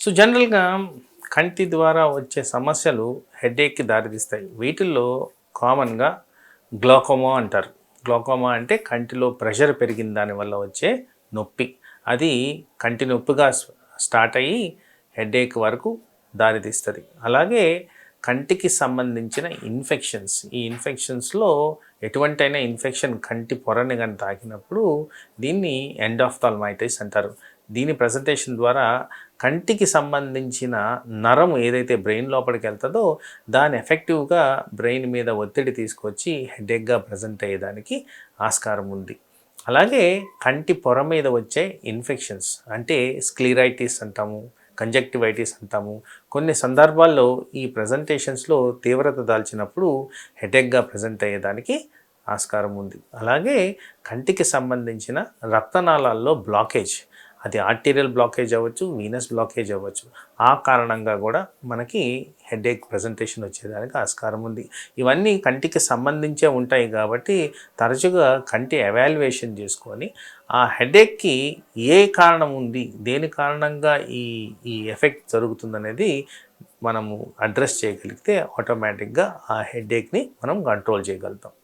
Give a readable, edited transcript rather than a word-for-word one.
So జనరల్‌గా కంటి ద్వారా వచ్చే సమస్యలు హెడేక్‌కి దారితీస్తాయి. వీటిల్లో కామన్‌గా గ్లాకోమా అంటారు. గ్లాకోమా అంటే కంటిలో ప్రెషర్ పెరిగిన దానివల్ల వచ్చే నొప్పి. అది కంటి నొప్పిగా స్టార్ట్ అయ్యి హెడేక్ వరకు దారితీస్తది. అలాగే కంటికి సంబంధించిన ఇన్ఫెక్షన్స్. ఈ ఇన్ఫెక్షన్స్‌లో ఎటువంటైనా ఇన్ఫెక్షన్ కంటి పొరని గాని తాకినప్పుడు దీన్ని ఎండాఫ్థాల్మైటిస్ అంటారు. దీని ప్రెజెంటేషన్ ద్వారా కంటికి సంబంధించిన నరం ఏదైతే బ్రెయిన్ లోపలికి వెళ్తుందో దాని ఎఫెక్టివ్గా బ్రెయిన్ మీద ఒత్తిడి తీసుకొచ్చి హెడేక్గా ప్రజెంట్ అయ్యేదానికి ఆస్కారం ఉంది. అలాగే కంటి పొర మీద వచ్చే ఇన్ఫెక్షన్స్ అంటే స్క్లీరైటిస్ అంటాము, కంజక్టివైటిస్ అంటాము. కొన్ని సందర్భాల్లో ఈ ప్రజెంటేషన్స్లో తీవ్రత దాల్చినప్పుడు హెడేక్గా ప్రజెంట్ అయ్యేదానికి ఆస్కారం ఉంది. అలాగే కంటికి సంబంధించిన రక్తనాళాల్లో బ్లాకేజ్, అది ఆర్టీరియల్ బ్లాకేజ్ అవ్వచ్చు, వీనస్ బ్లాకేజ్ అవ్వచ్చు. ఆ కారణంగా కూడా మనకి హెడేక్ ప్రజెంటేషన్ వచ్చేదానికి ఆస్కారం ఉంది. ఇవన్నీ కంటికి సంబంధించే ఉంటాయి కాబట్టి తరచుగా కంటి ఎవాల్యుయేషన్ చేసుకొని ఆ హెడేక్కి ఏ కారణం ఉంది, దేని కారణంగా ఈ ఈ ఎఫెక్ట్ జరుగుతుందనేది మనము అడ్రస్ చేయగలిగితే ఆటోమేటిక్గా ఆ హెడేక్ని మనం కంట్రోల్ చేయగలుగుతాం.